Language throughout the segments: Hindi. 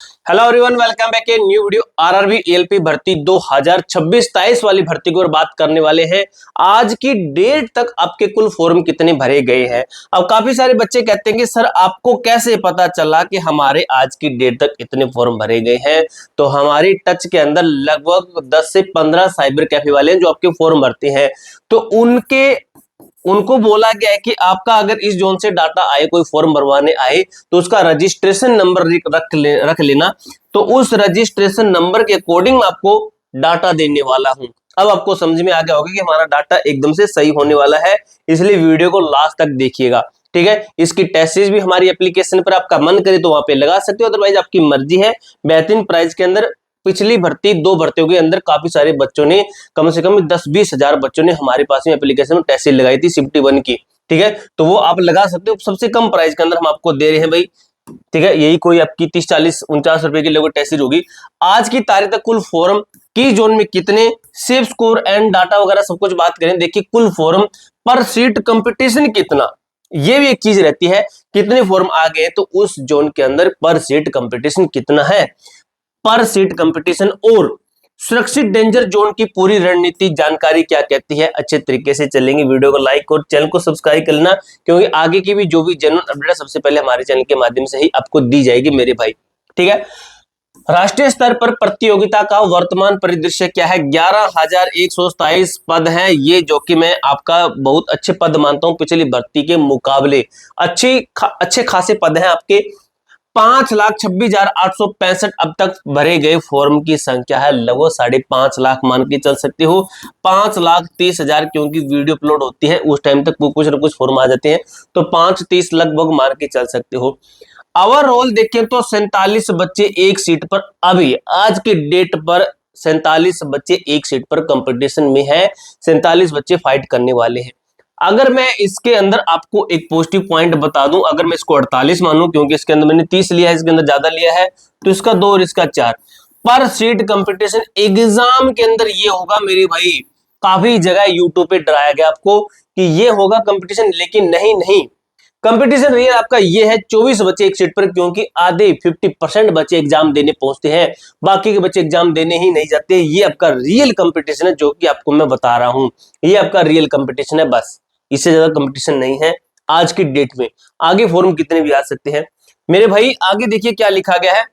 Hello everyone, welcome back a new video. RRB ALP भर्ती 2026-23 वाली भर्ती की ओर बात करने वाले हैं। आज की डेट तक आपके कुल फॉर्म कितने भरे गए हैं। अब काफी सारे बच्चे कहते हैं कि सर आपको कैसे पता चला कि हमारे आज की डेट तक इतने फॉर्म भरे गए हैं। तो हमारी टच के अंदर लगभग 10 से 15 साइबर कैफे वाले हैं जो आपके फॉर्म भरते हैं। तो उनको बोला गया है कि आपका अगर इस जोन से डाटा आए, कोई फॉर्म भरवाने आए, तो उसका रजिस्ट्रेशन नंबर रख लेना। तो उस रजिस्ट्रेशन नंबर के अकॉर्डिंग आपको डाटा देने वाला हूं। अब आपको समझ में आ गया होगा कि हमारा डाटा एकदम से सही होने वाला है, इसलिए वीडियो को लास्ट तक देखिएगा। ठीक है, इसकी टेस्ट सीरीज भी हमारी एप्लीकेशन पर आपका मन करे तो वहां पे लगा सकते हो, अदरवाइज आपकी मर्जी है। बेहतरीन प्राइस के अंदर पिछली भर्ती 2 भर्तियों के अंदर काफी सारे बच्चों ने, कम से कम 10-20 हजार बच्चों ने हमारे पास में एप्लीकेशन में टेस्ट सीरीज लगाई थी शिफ्टी 1 की। ठीक है, तो वो आप लगा सकते हो। सबसे कम प्राइस के अंदर हम आपको दे रहे हैं भाई। ठीक है, यही कोई आपकी 30-40-49 रुपए की लोगों टेस्ट सीरीज होगी। आज की तारीख तक कुल फॉर्म की जोन में कितने, सेफ स्कोर एंड डाटा वगैरह सब कुछ बात करें। देखिए, कुल फॉर्म पर सीट कंपटीशन कितना, ये भी एक चीज रहती है। कितने फॉर्म आ गए तो उस जोन के अंदर पर सीट कंपटीशन कितना है। पर सीट कंपटीशन और सुरक्षित डेंजर जोन की पूरी रणनीति जानकारी क्या कहती है, अच्छे तरीके से चलेंगे। वीडियो को लाइक और चैनल को सब्सक्राइब कर लेना, क्योंकि आगे की भी जो भी जनरल अपडेट सबसे पहले हमारे चैनल के माध्यम से ही आपको दी जाएगी मेरे भाई। ठीक है, राष्ट्रीय स्तर पर प्रतियोगिता का वर्तमान परिदृश्य क्या है। 11,127 पद हैं ये, जो कि मैं आपका बहुत अच्छे पद मानता हूं। पिछली भर्ती के मुकाबले अच्छे खासे पद हैं आपके। 5,26,865 अब तक भरे गए फॉर्म की संख्या है लगभग 5.5 लाख मान के चल सकते हो। 5,30,000 क्योंकि वीडियो अपलोड होती है उस टाइम तक कुछ न कुछ फॉर्म आ जाते हैं, तो 5,30 लगभग मान के चल सकते हो। ओवरऑल देखें तो 47 बच्चे एक सीट पर, अभी आज के डेट पर 47 बच्चे एक सीट पर कंपटीशन में है। 47 बच्चे फाइट करने वाले हैं। अगर मैं इसके अंदर आपको एक पॉजिटिव पॉइंट बता दूं, अगर मैं इसको 48 मानूं, क्योंकि इसके अंदर मैंने 30 लिया है, इसके अंदर ज्यादा लिया है, तो इसका 2 और इसका 4 पर सीट कंपटीशन एग्जाम के अंदर ये होगा मेरे भाई। काफी जगह यूट्यूब पे डराया गया आपको कि ये होगा कंपटीशन, लेकिन नहीं। कंपटीशन रियल आपका ये है 24 बच्चे एक सीट पर, क्योंकि आधे 50% बच्चे एग्जाम देने पहुंचते हैं, बाकी के बच्चे एग्जाम देने ही नहीं जाते। ये आपका रियल कंपटीशन है जो कि आपको मैं बता रहा हूं। ये आपका रियल कंपटीशन है, बस इससे ज्यादा कंपटीशन नहीं है आज की डेट में। आगे फॉर्म कितने भी आ सकते हैं मेरे भाई। आगे देखिए क्या लिखा गया है।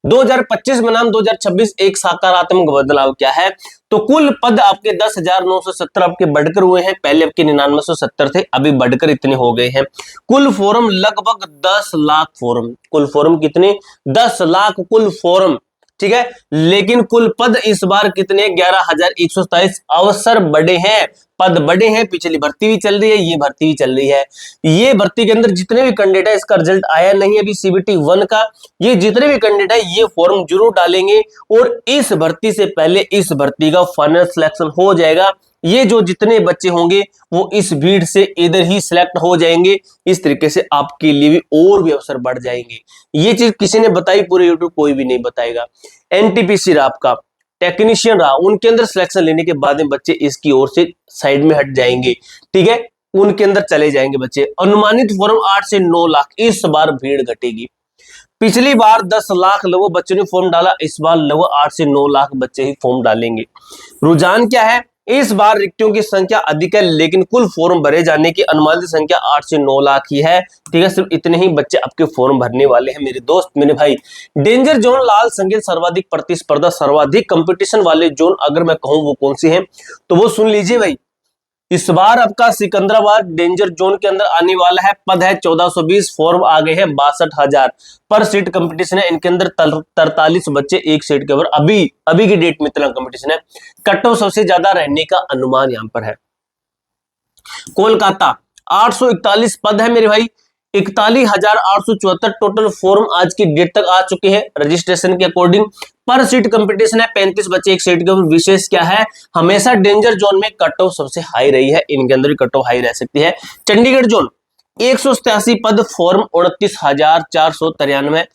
2025 बनाम 2026 एक सकारात्मक बदलाव क्या है। तो कुल पद आपके 10,970 आपके बढ़कर हुए हैं। पहले आपके 9970 थे, अभी बढ़कर इतने हो गए हैं। कुल फॉर्म लगभग 10 लाख फॉर्म। कुल फॉर्म कितने, 10 लाख कुल फॉर्म। ठीक है, लेकिन कुल पद इस बार कितने, 11,127। अवसर बड़े हैं, पद बड़े हैं। पिछली भर्ती भी चल रही है, ये भर्ती भी चल रही है। ये भर्ती के अंदर जितने भी कैंडिडेट है, इसका रिजल्ट आया नहीं अभी सीबीटी 1 का। ये जितने भी कैंडिडेट है ये फॉर्म जरूर डालेंगे, और इस भर्ती से पहले इस भर्ती का फाइनल सिलेक्शन हो जाएगा। ये जो जितने बच्चे होंगे वो इस भीड़ से इधर ही सिलेक्ट हो जाएंगे। इस तरीके से आपके लिए भी और भी अवसर बढ़ जाएंगे। ये चीज किसी ने बताई, पूरे यूट्यूब कोई भी नहीं बताएगा। एनटीपीसी रहा आपका, टेक्नीशियन रहा, उनके अंदर सिलेक्शन लेने के बाद में बच्चे इसकी ओर से साइड में हट जाएंगे। ठीक है, उनके अंदर चले जाएंगे बच्चे। अनुमानित फॉर्म 8 से 9 लाख, इस बार भीड़ घटेगी। पिछली बार 10 लाख लोगों बच्चों ने फॉर्म डाला, इस बार लगभग 8 से 9 लाख बच्चे ही फॉर्म डालेंगे। रुझान क्या है, इस बार रिक्तियों की संख्या अधिक है, लेकिन कुल फॉर्म भरे जाने की अनुमानित संख्या 8 से 9 लाख ही है। ठीक है, सिर्फ इतने ही बच्चे आपके फॉर्म भरने वाले हैं मेरे दोस्त, मेरे भाई। डेंजर जोन, लाल संकेत, सर्वाधिक प्रतिस्पर्धा, सर्वाधिक कंपटीशन वाले जोन अगर मैं कहूं वो कौन सी है, तो वो सुन लीजिए भाई। इस बार आपका सिकंदराबाद डेंजर जोन के अंदर आने वाला है। पद है 1420, फॉर्म आ गए हैं 62,000 पर सीट कंपटीशन है। इनके अंदर 43 बच्चे एक सीट के ऊपर, अभी की डेट में इतना कंपटीशन है। कट ऑफ सबसे ज्यादा रहने का अनुमान यहां पर है। कोलकाता 841 पद है मेरे भाई। 41,874 टोटल फॉर्म आज की डेट तक आ चुके हैं रजिस्ट्रेशन के अकॉर्डिंग। पर सीट कंपटीशन है, 35 बच्चे एक सीट के ऊपर। विशेष क्या है, हमेशा डेंजर जोन में कट ऑफ सबसे हाई रही है, इनके अंदर भी कट ऑफ हाई रह सकती है। चंडीगढ़ जोन 187 पद, फॉर्म 29,493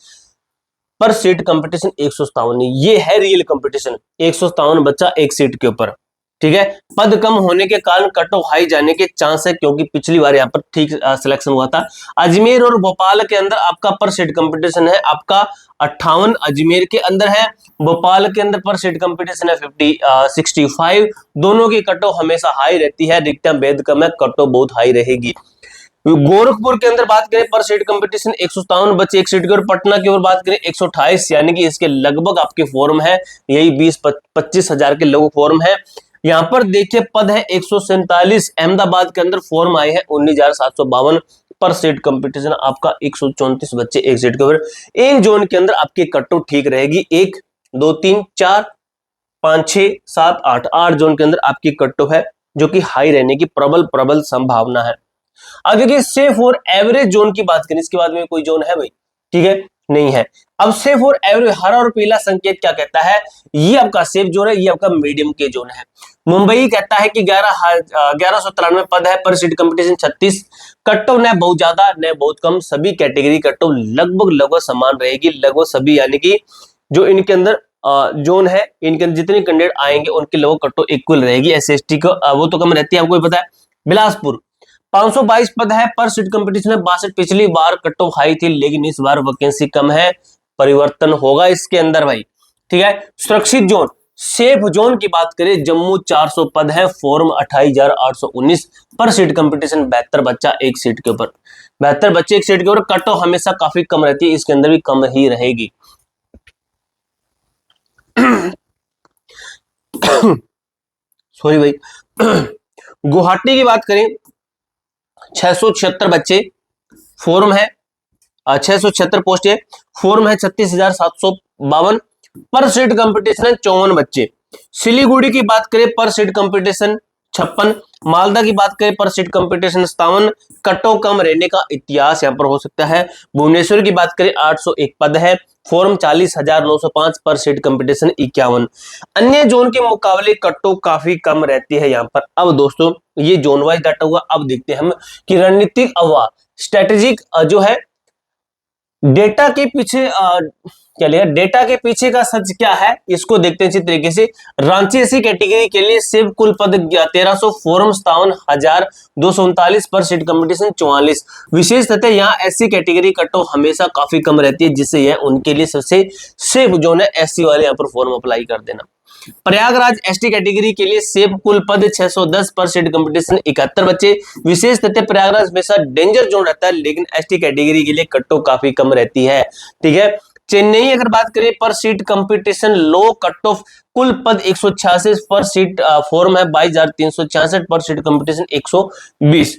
पर सीट कंपटीशन 157। ये है रियल कंपटीशन, 157 बच्चा एक सीट के ऊपर। ठीक है। पद कम होने के कारण कट ऑफ हाई जाने के चांस है, क्योंकि पिछली बार यहाँ पर ठीक सिलेक्शन हुआ था। अजमेर और भोपाल के अंदर आपका पर सीट कंपटीशन है आपका 58, अजमेर के अंदर है, भोपाल के अंदर पर सीट कंपटीशन है 65। दोनों की कट ऑफ हमेशा हाई रहती है, रिक्तम बेहद कम है, कट ऑफ बहुत हाई रहेगी। गोरखपुर के अंदर बात करें पर सीट कंपटीशन 157 बच्चे एक सीट की, और पटना की ओर बात करें 128, यानी कि इसके लगभग आपके फॉर्म है यही 20-25 हजार के लोग फॉर्म है। यहाँ पर देखिए पद है 147, अहमदाबाद के अंदर फॉर्म आए हैं 19,752, पर सीट कंपटीशन आपका 134 बच्चे एक सीट के ऊपर। एक जोन के अंदर आपकी कट ऑफ ठीक रहेगी, 1 2 3 4 5 6 7 8 जोन के अंदर आपकी कट ऑफ है, जो कि हाई रहने की प्रबल संभावना है। अब देखिए सेफ और एवरेज जोन की बात करें, इसके बाद में कोई जोन है भाई, ठीक है, नहीं है। अब सेफ और एवरेज, हरा और पीला संकेत क्या कहता है, ये आपका सेफ जोन है, ये आपका मीडियम के जोन है। मुंबई कहता है कि 1193 पद है, पर सीट कंपटीशन 36, कट ऑफ न बहुत ज्यादा न बहुत कम, सभी कैटेगरी कट ऑफ लगभग समान रहेगी, लगभग सभी, यानी कि जो इनके अंदर जोन है, इनके अंदर जितने कैंडिडेट आएंगे उनके लगभग कट ऑफ इक्वल रहेगी। एसएसटी को वो तो कम रहती है, आपको पता है। बिलासपुर 522 पद है, पर सीट कंपटीशन है 62, पिछली बार कट ऑफ हाई थी, लेकिन इस बार वैकेंसी कम है, परिवर्तन होगा इसके अंदर भाई, ठीक है। सुरक्षित जोन, सेफ जोन की बात करें, जम्मू 400 पद है, फॉर्म 28,819, पर सीट कंपटीशन 72 बच्चा एक सीट के ऊपर, 72 बच्चे एक सीट के ऊपर, कट ऑफ हमेशा काफी कम रहती है, इसके अंदर भी कम ही रहेगी। सॉरी भाई। गुवाहाटी की बात करें 676 बच्चे फॉर्म है, 676 पोस्ट है, फॉर्म है 36,752, पर सीट कंपटीशन है 54 बच्चे। सिलीगुड़ी की बात करें पर सीट कंपटीशन 56, मालदा की बात करें पर सीट कंपटीशन 57, कटो कम रहने का इतिहास यहां पर हो सकता है। भुवनेश्वर की बात करें 801 पद है, फॉर्म 40,905, पर सीट कंपटीशन 51। अन्य जोन के मुकाबले कटो काफी कम रहती है यहाँ पर। अब दोस्तों ये जोन वाइज डाटा हुआ, अब देखते हैं हम कि रणनीतिक अफवाह स्ट्रेटेजिक जो है डेटा के पीछे चलिए डेटा के पीछे का सच क्या है, इसको देखते हैं इसी तरीके से। रांची एससी कैटेगरी के लिए सिर्फ कुल पद 1300, फॉर्म 57,239, पर सीट कंपटीशन 44। विशेष तथ्य यहाँ एससी कैटेगरी कट ऑफ हमेशा काफी कम रहती है, जिससे यह उनके लिए सबसे सेफ जोन है, एससी वाले यहाँ पर फॉर्म अप्लाई कर देना। प्रयागराज एसटी कैटेगरी के लिए सेफ कुल पद 610, पर सीट कंपटीशन 71 बच्चे। विशेष तथ्य प्रयागराज हमेशा डेंजर जोन रहता है, लेकिन एसटी कैटेगरी के लिए कट ऑफ काफी कम रहती है, ठीक है। चेन्नई अगर बात करें पर सीट कंपटीशन लो, कट ऑफ कुल पद 186, पर सीट फॉर्म है 22,366, पर सीट कंपटीशन 120।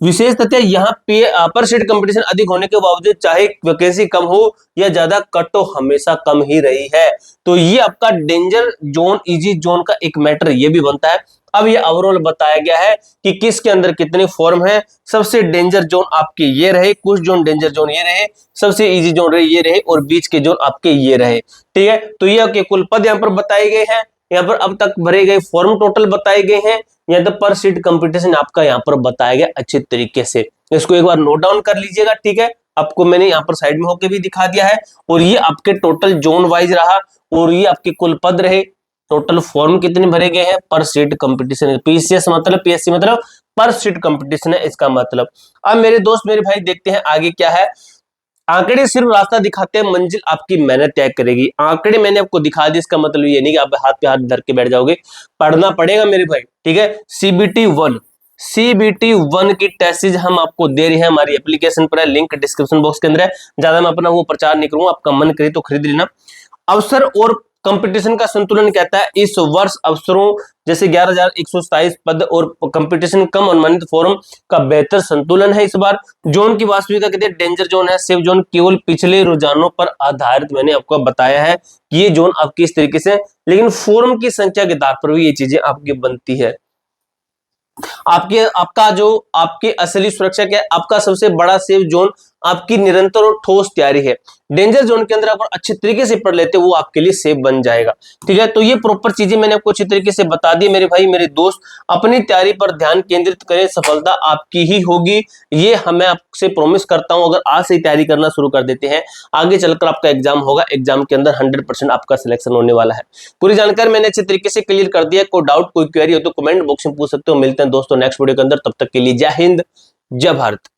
विशेष तथ्य यहाँ पे पर सीट कंपटीशन अधिक होने के बावजूद चाहे वैकेंसी कम हो या ज्यादा, कट ऑफ हमेशा कम ही रही है। तो ये आपका डेंजर जोन इजी जोन का एक मैटर ये भी बनता है। अब ये ओवरऑल बताया गया है कि किसके अंदर कितने फॉर्म है। सबसे डेंजर जोन आपके ये रहे, कुछ जोन डेंजर जोन ये रहे, सबसे इजी जोन रहे ये रहे, और बीच के जोन आपके ये रहे, ठीक है। तो ये आपके कुल पद यहाँ पर बताए गए हैं, यहाँ पर अब तक भरे गए फॉर्म टोटल बताए गए हैं, या तो पर सीट कंपटीशन आपका यहाँ पर बताया गया अच्छे तरीके से। इसको एक बार नोट डाउन कर लीजिएगा, ठीक है। आपको मैंने यहाँ पर साइड में होके भी दिखा दिया है, और ये आपके टोटल जोन वाइज रहा, और ये आपके कुल पद रहे, टोटल फॉर्म कितने भरे गए हैं, पर सीट कंपटीशन। पीसीएस मतलब पीएससी मतलब पर सीट कंपटीशन है इसका मतलब। अब मेरे दोस्त मेरे भाई देखते हैं आगे क्या है। आंकड़े सिर्फ रास्ता दिखाते हैं, मंजिल आपकी मेहनत तय करेगी। आंकड़े मैंने आपको दिखा दी, इसका मतलब ये नहीं कि आप हाथ पे हाथ धर के बैठ जाओगे, पढ़ना पड़ेगा मेरे भाई, ठीक है। सीबीटी 1 की टेस्टेज हम आपको दे रहे हैं, हमारी एप्लीकेशन पर है, लिंक डिस्क्रिप्शन बॉक्स के अंदर है। ज्यादा मैं अपना वो प्रचार नहीं करूंगा, आपका मन करे तो खरीद लेना। अवसर और कंपटीशन का संतुलन कहता है इस वर्ष अवसरों जैसे 11,127 पद और कंपटीशन कम अनुमानित फॉर्म का बेहतर संतुलन है इस बार। जोन की वास्तविकता कहते हैं डेंजर जोन है, सेफ जोन केवल पिछले रुझानों पर आधारित मैंने आपको बताया है ये जोन आपकी इस तरीके से, लेकिन फॉर्म की संख्या के आधार पर भी ये चीजें आपकी बनती है। आपका जो आपकी असली सुरक्षा क्या है, आपका सबसे बड़ा सेफ जोन आपकी निरंतर और ठोस तैयारी है। डेंजर जोन के अंदर अगर अच्छे तरीके से पढ़ लेते वो आपके लिए सेफ बन जाएगा। ठीक है, तो ये प्रॉपर चीजें मैंने आपको अच्छी तरीके से बता दी मेरे भाई मेरे दोस्त। अपनी तैयारी पर ध्यान केंद्रित करें, सफलता आपकी ही होगी, ये हमें आपसे प्रॉमिस करता हूं। अगर आज से तैयारी करना शुरू कर देते हैं, आगे चलकर आपका एग्जाम होगा, एग्जाम के अंदर 100% आपका सिलेक्शन होने वाला है। पूरी जानकारी मैंने अच्छे तरीके से क्लियर कर दिया। कोई डाउट कोई क्वेरी हो तो कमेंट बॉक्स में पूछ सकते हो। मिलते हैं दोस्तों नेक्स्ट वीडियो के अंदर, तब तक के लिए जय हिंद जय भारत।